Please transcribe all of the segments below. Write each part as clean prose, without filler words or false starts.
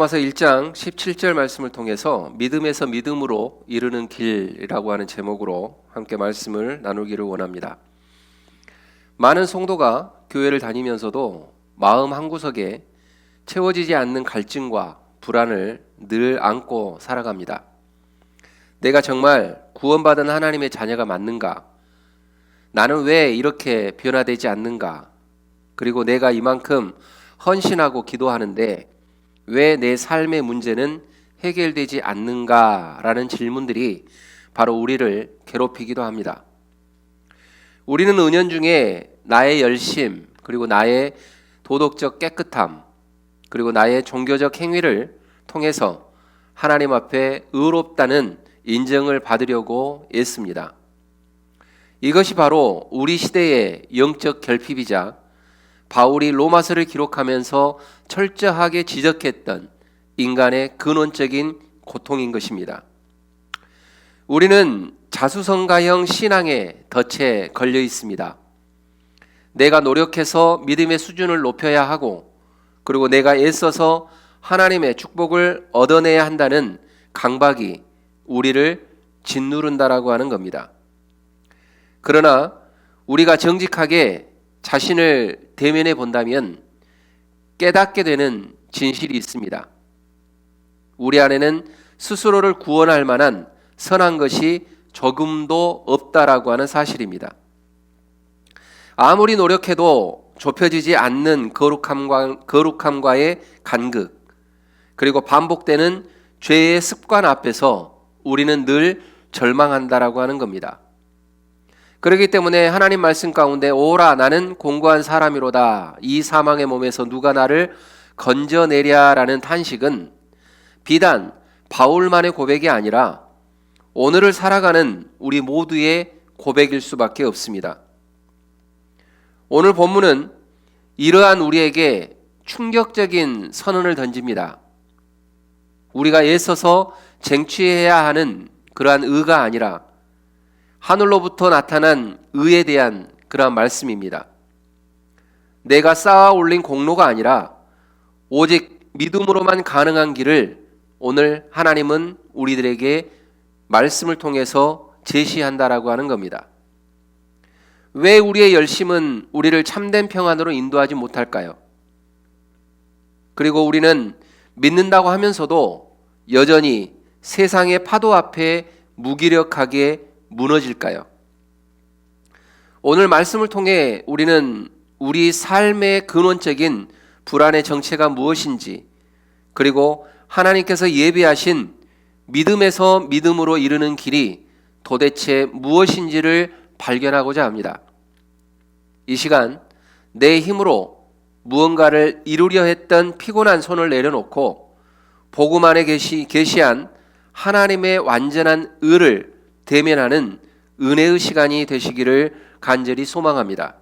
로마서 1장 17절 말씀을 통해서 믿음에서 믿음으로 이르는 길이라고 하는 제목으로 함께 말씀을 나누기를 원합니다. 많은 성도가 교회를 다니면서도 마음 한구석에 채워지지 않는 갈증과 불안을 늘 안고 살아갑니다. 내가 정말 구원받은 하나님의 자녀가 맞는가? 나는 왜 이렇게 변화되지 않는가? 그리고 내가 이만큼 헌신하고 기도하는데 왜 내 삶의 문제는 해결되지 않는가라는 질문들이 바로 우리를 괴롭히기도 합니다. 우리는 은연중에 나의 열심, 그리고 나의 도덕적 깨끗함, 그리고 나의 종교적 행위를 통해서 하나님 앞에 의롭다는 인정을 받으려고 애씁니다. 이것이 바로 우리 시대의 영적 결핍이자 바울이 로마서를 기록하면서 철저하게 지적했던 인간의 근원적인 고통인 것입니다. 우리는 자수성가형 신앙에 덫에 걸려 있습니다. 내가 노력해서 믿음의 수준을 높여야 하고, 그리고 내가 애써서 하나님의 축복을 얻어내야 한다는 강박이 우리를 짓누른다라고 하는 겁니다. 그러나 우리가 정직하게 자신을 대면해 본다면 깨닫게 되는 진실이 있습니다. 우리 안에는 스스로를 구원할 만한 선한 것이 조금도 없다라고 하는 사실입니다. 아무리 노력해도 좁혀지지 않는 거룩함과의 간극, 그리고 반복되는 죄의 습관 앞에서 우리는 늘 절망한다라고 하는 겁니다. 그렇기 때문에 하나님 말씀 가운데 오라 나는 공고한 사람이로다 이 사망의 몸에서 누가 나를 건져내랴라는 탄식은 비단 바울만의 고백이 아니라 오늘을 살아가는 우리 모두의 고백일 수밖에 없습니다. 오늘 본문은 이러한 우리에게 충격적인 선언을 던집니다. 우리가 애써서 쟁취해야 하는 그러한 의가 아니라 하늘로부터 나타난 의에 대한 그러한 말씀입니다. 내가 쌓아 올린 공로가 아니라 오직 믿음으로만 가능한 길을 오늘 하나님은 우리들에게 말씀을 통해서 제시한다라고 하는 겁니다. 왜 우리의 열심은 우리를 참된 평안으로 인도하지 못할까요? 그리고 우리는 믿는다고 하면서도 여전히 세상의 파도 앞에 무기력하게 무너질까요? 오늘 말씀을 통해 우리는 우리 삶의 근원적인 불안의 정체가 무엇인지, 그리고 하나님께서 예비하신 믿음에서 믿음으로 이르는 길이 도대체 무엇인지를 발견하고자 합니다. 이 시간 내 힘으로 무언가를 이루려 했던 피곤한 손을 내려놓고 복음 안에 계시한 하나님의 완전한 의를 대면하는 은혜의 시간이 되시기를 간절히 소망합니다.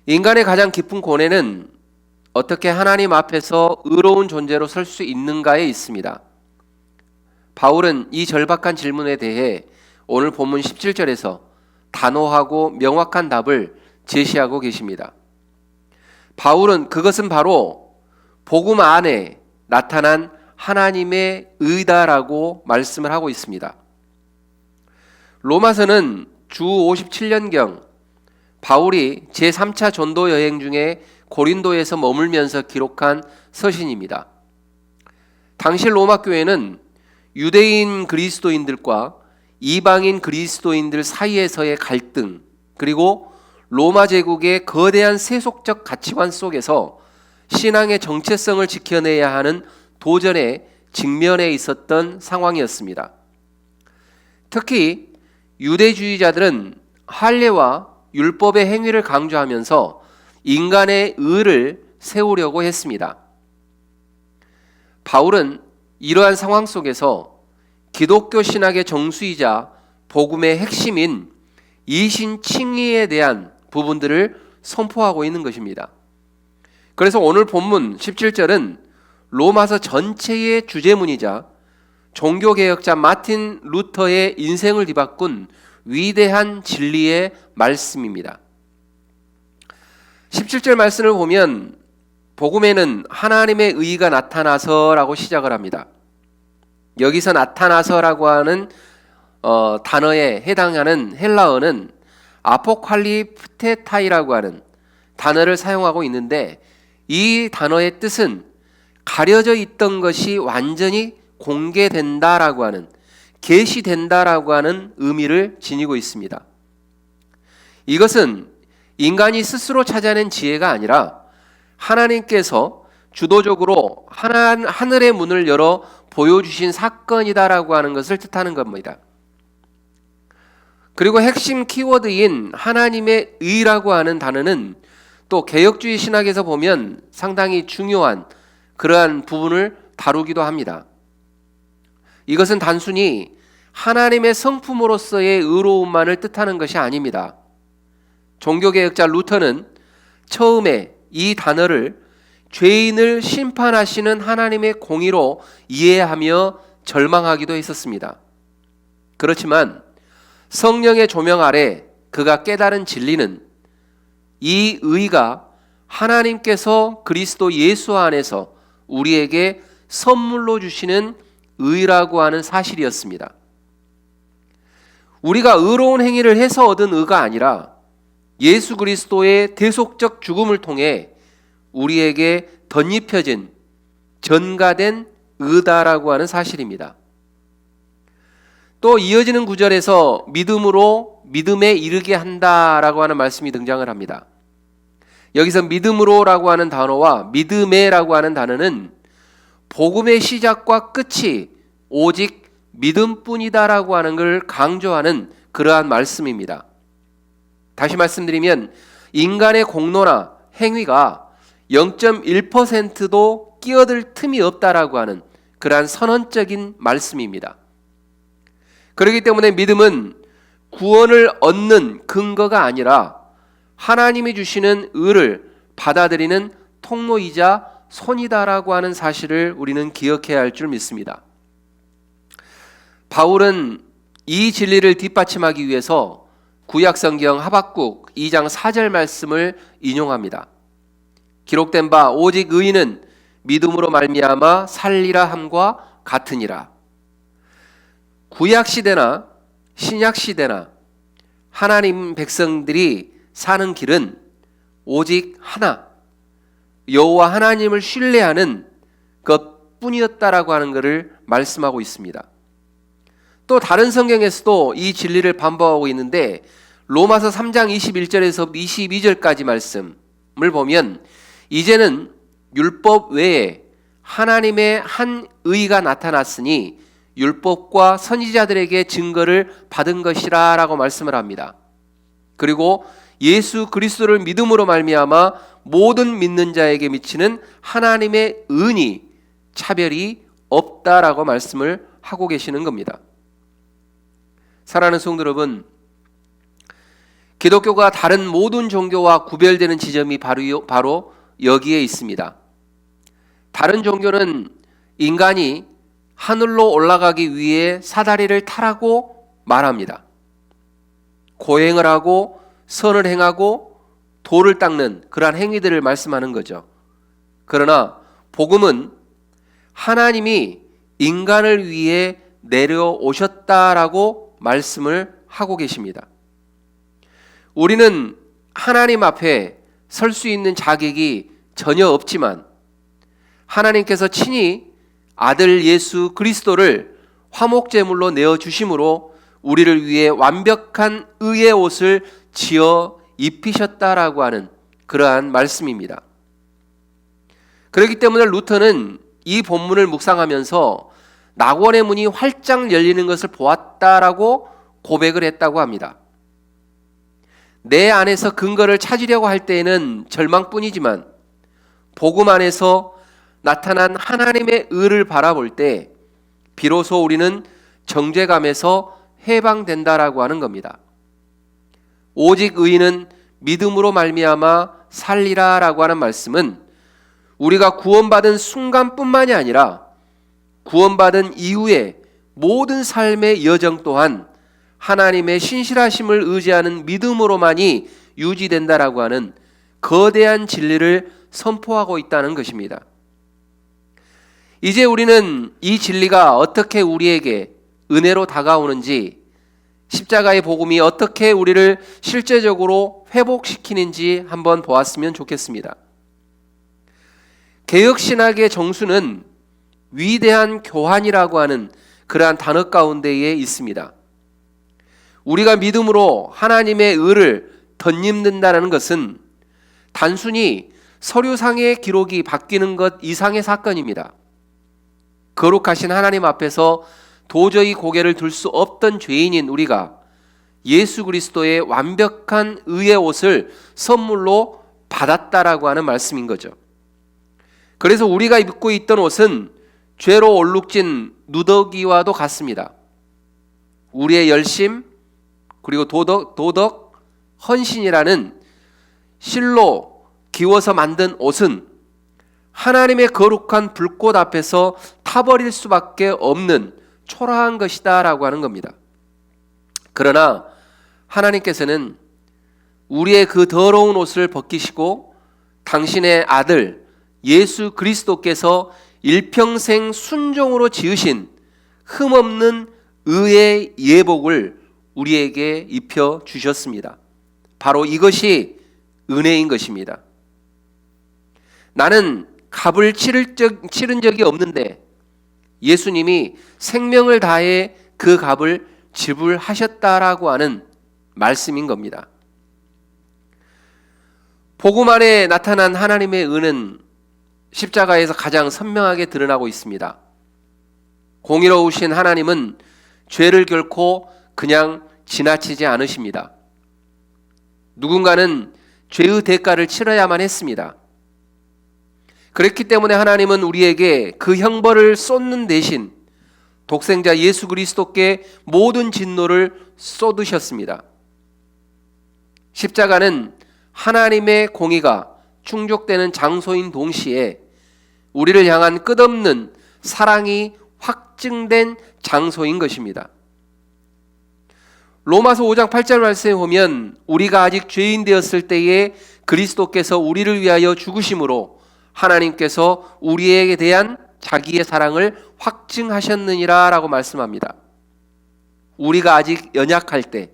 인간의 가장 깊은 고뇌는 어떻게 하나님 앞에서 의로운 존재로 설 수 있는가에 있습니다. 바울은 이 절박한 질문에 대해 오늘 본문 17절에서 단호하고 명확한 답을 제시하고 계십니다. 바울은 그것은 바로 복음 안에 나타난 하나님의 의다라고 말씀을 하고 있습니다. 로마서는 주 57년경 바울이 제3차 전도 여행 중에 고린도에서 머물면서 기록한 서신입니다. 당시 로마 교회는 유대인 그리스도인들과 이방인 그리스도인들 사이에서의 갈등, 그리고 로마 제국의 거대한 세속적 가치관 속에서 신앙의 정체성을 지켜내야 하는 도전에 직면해 있었던 상황이었습니다. 특히 유대주의자들은 할례와 율법의 행위를 강조하면서 인간의 의를 세우려고 했습니다. 바울은 이러한 상황 속에서 기독교 신학의 정수이자 복음의 핵심인 이신칭의에 대한 부분들을 선포하고 있는 것입니다. 그래서 오늘 본문 17절은 로마서 전체의 주제문이자 종교개혁자 마틴 루터의 인생을 뒤바꾼 위대한 진리의 말씀입니다. 17절 말씀을 보면 복음에는 하나님의 의가 나타나서라고 시작을 합니다. 여기서 나타나서라고 하는 단어에 해당하는 헬라어는 아포칼리프테타이라고 하는 단어를 사용하고 있는데, 이 단어의 뜻은 가려져 있던 것이 완전히 공개된다라고 하는, 계시된다라고 하는 의미를 지니고 있습니다. 이것은 인간이 스스로 찾아낸 지혜가 아니라 하나님께서 주도적으로 하늘의 문을 열어 보여주신 사건이다라고 하는 것을 뜻하는 겁니다. 그리고 핵심 키워드인 하나님의 의라고 하는 단어는 또 개혁주의 신학에서 보면 상당히 중요한 그러한 부분을 다루기도 합니다. 이것은 단순히 하나님의 성품으로서의 의로움만을 뜻하는 것이 아닙니다. 종교개혁자 루터는 처음에 이 단어를 죄인을 심판하시는 하나님의 공의로 이해하며 절망하기도 했었습니다. 그렇지만 성령의 조명 아래 그가 깨달은 진리는 이 의가 하나님께서 그리스도 예수 안에서 우리에게 선물로 주시는 의라고 하는 사실이었습니다. 우리가 의로운 행위를 해서 얻은 의가 아니라 예수 그리스도의 대속적 죽음을 통해 우리에게 덧입혀진 전가된 의다라고 하는 사실입니다. 또 이어지는 구절에서 믿음으로 믿음에 이르게 한다라고 하는 말씀이 등장을 합니다. 여기서 믿음으로라고 하는 단어와 믿음에라고 하는 단어는 복음의 시작과 끝이 오직 믿음뿐이다라고 하는 걸 강조하는 그러한 말씀입니다. 다시 말씀드리면 인간의 공로나 행위가 0.1%도 끼어들 틈이 없다라고 하는 그러한 선언적인 말씀입니다. 그렇기 때문에 믿음은 구원을 얻는 근거가 아니라 하나님이 주시는 의를 받아들이는 통로이자 손이다라고 하는 사실을 우리는 기억해야 할 줄 믿습니다. 바울은 이 진리를 뒷받침하기 위해서 구약성경 하박국 2장 4절 말씀을 인용합니다. 기록된 바 오직 의인은 믿음으로 말미암아 살리라 함과 같으니라. 구약시대나 신약시대나 하나님 백성들이 사는 길은 오직 하나, 여호와 하나님을 신뢰하는 것뿐이었다라고 하는 것을 말씀하고 있습니다. 또 다른 성경에서도 이 진리를 반복하고 있는데 로마서 3장 21절에서 22절까지 말씀을 보면 이제는 율법 외에 하나님의 한 의가 나타났으니 율법과 선지자들에게 증거를 받은 것이라 라고 말씀을 합니다. 그리고 예수 그리스도를 믿음으로 말미암아 모든 믿는 자에게 미치는 하나님의 은이 차별이 없다라고 말씀을 하고 계시는 겁니다. 사랑하는 성도 여러분, 기독교가 다른 모든 종교와 구별되는 지점이 바로 여기에 있습니다. 다른 종교는 인간이 하늘로 올라가기 위해 사다리를 타라고 말합니다. 고행을 하고 선을 행하고 돌을 닦는 그러한 행위들을 말씀하는 거죠. 그러나 복음은 하나님이 인간을 위해 내려오셨다라고 말씀을 하고 계십니다. 우리는 하나님 앞에 설 수 있는 자격이 전혀 없지만 하나님께서 친히 아들 예수 그리스도를 화목제물로 내어주심으로 우리를 위해 완벽한 의의 옷을 지어 입히셨다라고 하는 그러한 말씀입니다. 그렇기 때문에 루터는 이 본문을 묵상하면서 낙원의 문이 활짝 열리는 것을 보았다라고 고백을 했다고 합니다. 내 안에서 근거를 찾으려고 할 때에는 절망뿐이지만 복음 안에서 나타난 하나님의 의를 바라볼 때 비로소 우리는 정죄감에서 해방된다라고 하는 겁니다. 오직 의인은 믿음으로 말미암아 살리라라고 하는 말씀은 우리가 구원받은 순간뿐만이 아니라 구원받은 이후의 모든 삶의 여정 또한 하나님의 신실하심을 의지하는 믿음으로만이 유지된다라고 하는 거대한 진리를 선포하고 있다는 것입니다. 이제 우리는 이 진리가 어떻게 우리에게 은혜로 다가오는지, 십자가의 복음이 어떻게 우리를 실제적으로 회복시키는지 한번 보았으면 좋겠습니다. 개혁신학의 정수는 위대한 교환이라고 하는 그러한 단어 가운데에 있습니다. 우리가 믿음으로 하나님의 의를 덧입는다는 것은 단순히 서류상의 기록이 바뀌는 것 이상의 사건입니다. 거룩하신 하나님 앞에서 도저히 고개를 들 수 없던 죄인인 우리가 예수 그리스도의 완벽한 의의 옷을 선물로 받았다라고 하는 말씀인 거죠. 그래서 우리가 입고 있던 옷은 죄로 얼룩진 누더기와도 같습니다. 우리의 열심, 그리고 도덕, 헌신이라는 실로 기워서 만든 옷은 하나님의 거룩한 불꽃 앞에서 타버릴 수밖에 없는 초라한 것이다 라고 하는 겁니다. 그러나 하나님께서는 우리의 그 더러운 옷을 벗기시고 당신의 아들 예수 그리스도께서 일평생 순종으로 지으신 흠없는 의의 예복을 우리에게 입혀 주셨습니다. 바로 이것이 은혜인 것입니다. 나는 값을 치른 적이 없는데 예수님이 생명을 다해 그 값을 지불하셨다라고 하는 말씀인 겁니다. 복음 안에 나타난 하나님의 은은 십자가에서 가장 선명하게 드러나고 있습니다. 공의로우신 하나님은 죄를 결코 그냥 지나치지 않으십니다. 누군가는 죄의 대가를 치러야만 했습니다. 그렇기 때문에 하나님은 우리에게 그 형벌을 쏟는 대신 독생자 예수 그리스도께 모든 진노를 쏟으셨습니다. 십자가는 하나님의 공의가 충족되는 장소인 동시에 우리를 향한 끝없는 사랑이 확증된 장소인 것입니다. 로마서 5장 8절 말씀에 보면 우리가 아직 죄인 되었을 때에 그리스도께서 우리를 위하여 죽으심으로 하나님께서 우리에게 대한 자기의 사랑을 확증하셨느니라 라고 말씀합니다. 우리가 아직 연약할 때,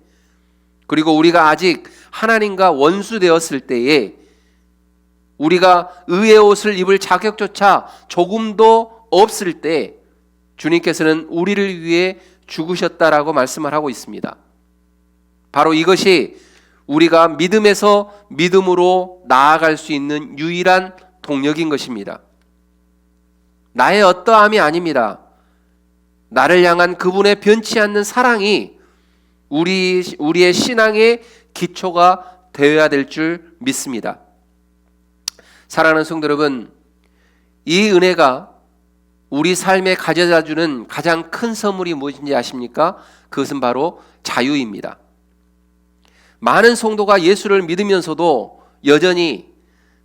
그리고 우리가 아직 하나님과 원수 되었을 때에 우리가 의의 옷을 입을 자격조차 조금도 없을 때 주님께서는 우리를 위해 죽으셨다라고 말씀을 하고 있습니다. 바로 이것이 우리가 믿음에서 믿음으로 나아갈 수 있는 유일한 동력인 것입니다. 나의 어떠함이 아닙니다. 나를 향한 그분의 변치 않는 사랑이 우리의 신앙의 기초가 되어야 될 줄 믿습니다. 사랑하는 성도 여러분, 이 은혜가 우리 삶에 가져다주는 가장 큰 선물이 무엇인지 아십니까? 그것은 바로 자유입니다. 많은 성도가 예수를 믿으면서도 여전히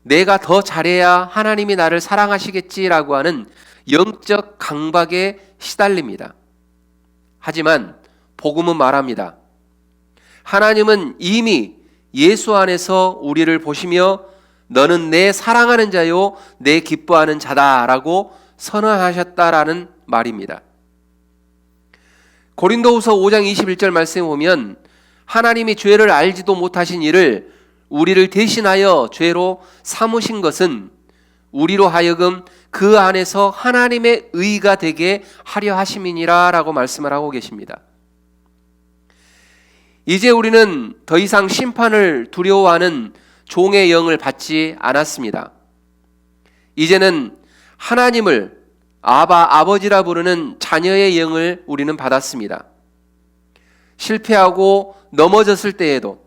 내가 더 잘해야 하나님이 나를 사랑하시겠지라고 하는 영적 강박에 시달립니다. 하지만 복음은 말합니다. 하나님은 이미 예수 안에서 우리를 보시며 너는 내 사랑하는 자요 내 기뻐하는 자다라고 선언하셨다라는 말입니다. 고린도후서 5장 21절 말씀에 보면 하나님이 죄를 알지도 못하신 이를 우리를 대신하여 죄로 삼으신 것은 우리로 하여금 그 안에서 하나님의 의가 되게 하려 하심이니라 라고 말씀을 하고 계십니다. 이제 우리는 더 이상 심판을 두려워하는 종의 영을 받지 않았습니다. 이제는 하나님을 아버지라 부르는 자녀의 영을 우리는 받았습니다. 실패하고 넘어졌을 때에도,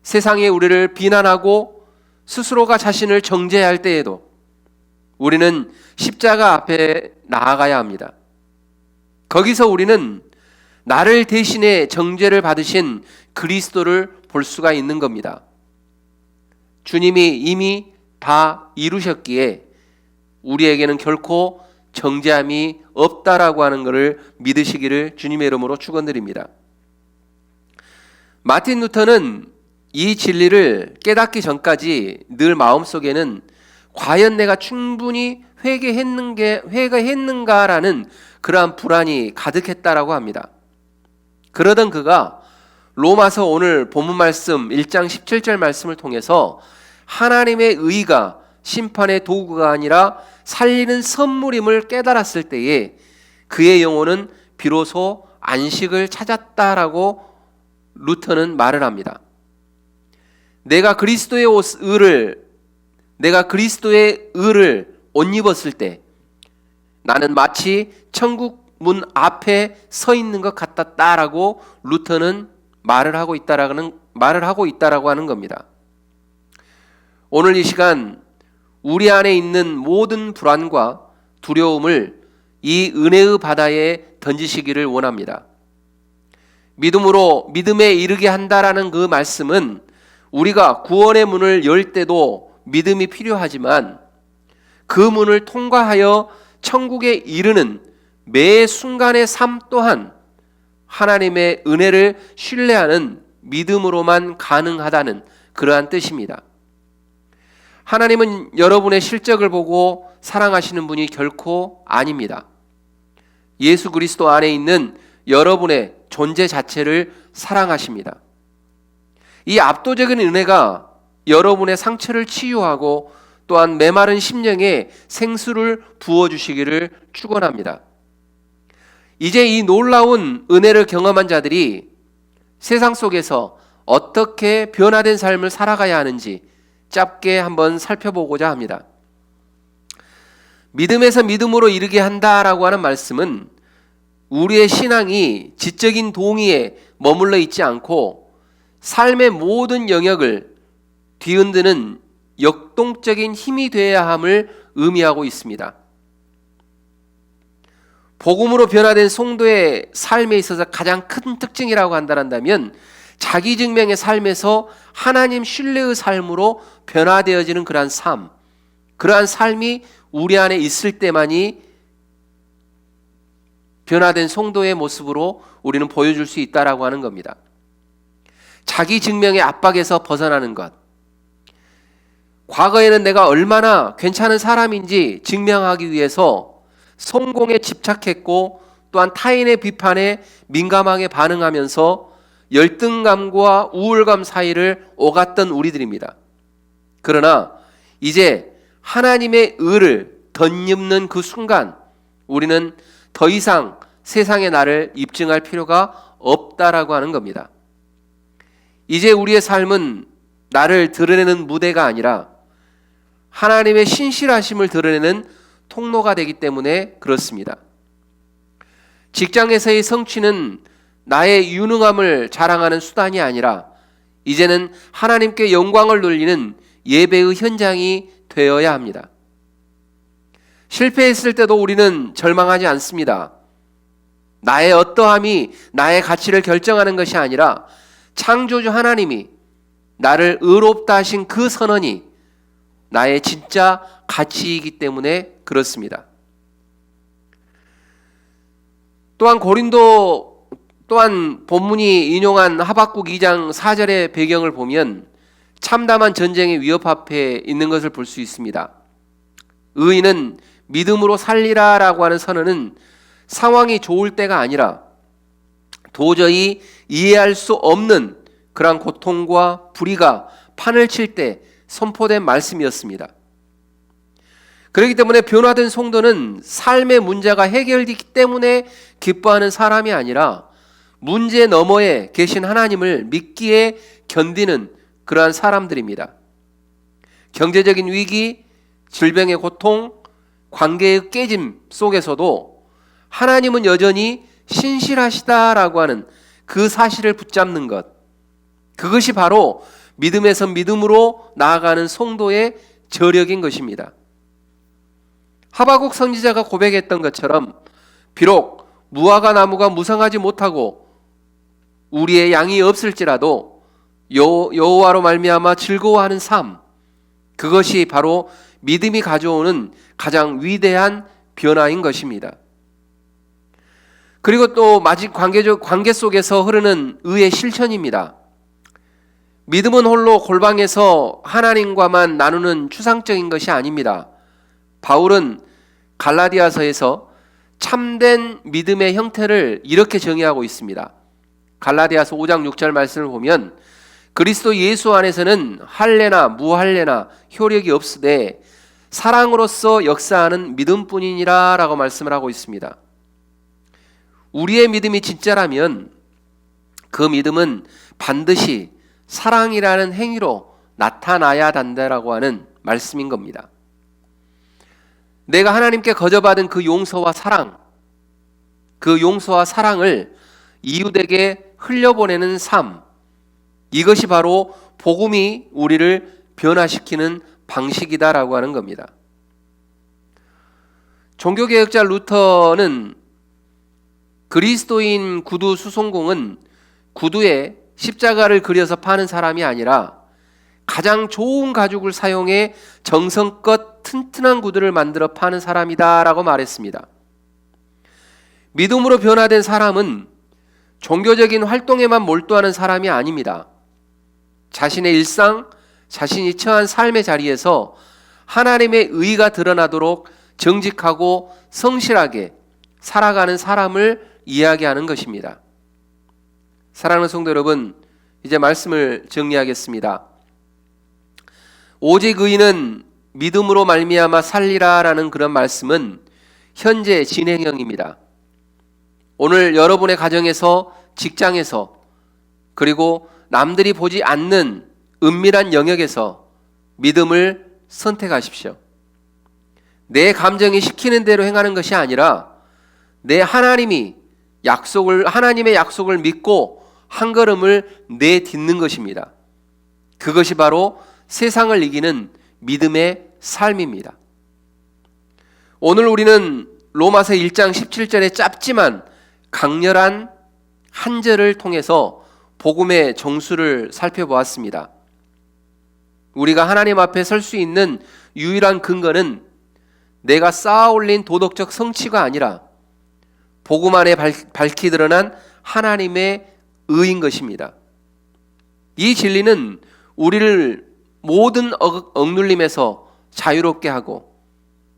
세상에 우리를 비난하고 스스로가 자신을 정죄할 때에도 우리는 십자가 앞에 나아가야 합니다. 거기서 우리는 나를 대신해 정죄를 받으신 그리스도를 볼 수가 있는 겁니다. 주님이 이미 다 이루셨기에 우리에게는 결코 정죄함이 없다라고 하는 것을 믿으시기를 주님의 이름으로 축원드립니다. 마틴 루터는 이 진리를 깨닫기 전까지 늘 마음속에는 과연 내가 충분히 회개했는가라는 그러한 불안이 가득했다라고 합니다. 그러던 그가 로마서 오늘 본문 말씀 1장 17절 말씀을 통해서 하나님의 의가 심판의 도구가 아니라 살리는 선물임을 깨달았을 때에 그의 영혼은 비로소 안식을 찾았다라고 루터는 말을 합니다. 내가 그리스도의 의를 옷 입었을 때 나는 마치 천국 문 앞에 서 있는 것 같았다라고 루터는 말을 하고 있다라고 하는 겁니다. 오늘 이 시간 우리 안에 있는 모든 불안과 두려움을 이 은혜의 바다에 던지시기를 원합니다. 믿음으로 믿음에 이르게 한다라는 그 말씀은 우리가 구원의 문을 열 때도 믿음이 필요하지만 그 문을 통과하여 천국에 이르는 매 순간의 삶 또한 하나님의 은혜를 신뢰하는 믿음으로만 가능하다는 그러한 뜻입니다. 하나님은 여러분의 실적을 보고 사랑하시는 분이 결코 아닙니다. 예수 그리스도 안에 있는 여러분의 존재 자체를 사랑하십니다. 이 압도적인 은혜가 여러분의 상처를 치유하고 또한 메마른 심령에 생수를 부어주시기를 축원합니다. 이제 이 놀라운 은혜를 경험한 자들이 세상 속에서 어떻게 변화된 삶을 살아가야 하는지 짧게 한번 살펴보고자 합니다. 믿음에서 믿음으로 이르게 한다라고 하는 말씀은 우리의 신앙이 지적인 동의에 머물러 있지 않고 삶의 모든 영역을 뒤흔드는 역동적인 힘이 되어야 함을 의미하고 있습니다. 복음으로 변화된 성도의 삶에 있어서 가장 큰 특징이라고 한다면 자기 증명의 삶에서 하나님 신뢰의 삶으로 변화되어지는 그러한 삶, 그러한 삶이 우리 안에 있을 때만이 변화된 성도의 모습으로 우리는 보여줄 수 있다라고 하는 겁니다. 자기 증명의 압박에서 벗어나는 것. 과거에는 내가 얼마나 괜찮은 사람인지 증명하기 위해서 성공에 집착했고 또한 타인의 비판에 민감하게 반응하면서 열등감과 우울감 사이를 오갔던 우리들입니다. 그러나 이제 하나님의 의를 덧입는 그 순간 우리는 더 이상 세상의 나를 입증할 필요가 없다라고 하는 겁니다. 이제 우리의 삶은 나를 드러내는 무대가 아니라 하나님의 신실하심을 드러내는 통로가 되기 때문에 그렇습니다. 직장에서의 성취는 나의 유능함을 자랑하는 수단이 아니라 이제는 하나님께 영광을 돌리는 예배의 현장이 되어야 합니다. 실패했을 때도 우리는 절망하지 않습니다. 나의 어떠함이 나의 가치를 결정하는 것이 아니라 창조주 하나님이 나를 의롭다 하신 그 선언이 나의 진짜 가치이기 때문에 그렇습니다. 또한 본문이 인용한 하박국 2장 4절의 배경을 보면 참담한 전쟁의 위협 앞에 있는 것을 볼 수 있습니다. 의인은 믿음으로 살리라라고 하는 선언은 상황이 좋을 때가 아니라 도저히 이해할 수 없는 그러한 고통과 불의가 판을 칠 때 선포된 말씀이었습니다. 그렇기 때문에 변화된 성도는 삶의 문제가 해결되기 때문에 기뻐하는 사람이 아니라 문제 너머에 계신 하나님을 믿기에 견디는 그러한 사람들입니다. 경제적인 위기, 질병의 고통, 관계의 깨짐 속에서도 하나님은 여전히 신실하시다라고 하는 그 사실을 붙잡는 것, 그것이 바로 믿음에서 믿음으로 나아가는 성도의 저력인 것입니다. 하박국 선지자가 고백했던 것처럼 비록 무화과 나무가 무성하지 못하고 우리의 양이 없을지라도 여호와로 말미암아 즐거워하는 삶, 그것이 바로 믿음이 가져오는 가장 위대한 변화인 것입니다. 그리고 또 마지 관계 속에서 흐르는 의의 실천입니다. 믿음은 홀로 골방에서 하나님과만 나누는 추상적인 것이 아닙니다. 바울은 갈라디아서에서 참된 믿음의 형태를 이렇게 정의하고 있습니다. 갈라디아서 5장 6절 말씀을 보면 그리스도 예수 안에서는 할례나 무할례나 효력이 없으되 사랑으로서 역사하는 믿음뿐이니라 라고 말씀을 하고 있습니다. 우리의 믿음이 진짜라면 그 믿음은 반드시 사랑이라는 행위로 나타나야 한다라고 하는 말씀인 겁니다. 내가 하나님께 거저받은 그 용서와 사랑, 그 용서와 사랑을 이웃에게 흘려보내는 삶, 이것이 바로 복음이 우리를 변화시키는 방식이다라고 하는 겁니다. 종교개혁자 루터는 그리스도인 구두 수송공은 구두에 십자가를 그려서 파는 사람이 아니라 가장 좋은 가죽을 사용해 정성껏 튼튼한 구두를 만들어 파는 사람이다라고 말했습니다. 믿음으로 변화된 사람은 종교적인 활동에만 몰두하는 사람이 아닙니다. 자신의 일상, 자신이 처한 삶의 자리에서 하나님의 의가 드러나도록 정직하고 성실하게 살아가는 사람을 이야기하는 것입니다. 사랑하는 성도 여러분, 이제 말씀을 정리하겠습니다. 오직 의인은 믿음으로 말미암아 살리라라는 그런 말씀은 현재 진행형입니다. 오늘 여러분의 가정에서, 직장에서, 그리고 남들이 보지 않는 은밀한 영역에서 믿음을 선택하십시오. 내 감정이 시키는 대로 행하는 것이 아니라 내 하나님의 약속을 믿고 한 걸음을 내딛는 것입니다. 그것이 바로 세상을 이기는 믿음의 삶입니다. 오늘 우리는 로마서 1장 17절의 짧지만 강렬한 한 절을 통해서 복음의 정수를 살펴보았습니다. 우리가 하나님 앞에 설 수 있는 유일한 근거는 내가 쌓아올린 도덕적 성취가 아니라 복음 안에 밝히 드러난 하나님의 의인 것입니다. 이 진리는 우리를 모든 억눌림에서 자유롭게 하고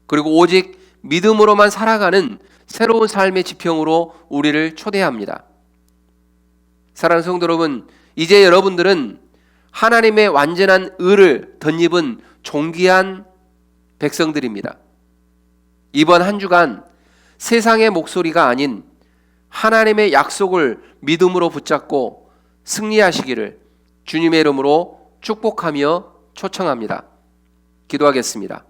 그리고 오직 믿음으로만 살아가는 새로운 삶의 지평으로 우리를 초대합니다. 사랑하는 성도 여러분, 이제 여러분들은 하나님의 완전한 의를 덧입은 존귀한 백성들입니다. 이번 한 주간 세상의 목소리가 아닌 하나님의 약속을 믿음으로 붙잡고 승리하시기를 주님의 이름으로 축복하며 초청합니다. 기도하겠습니다.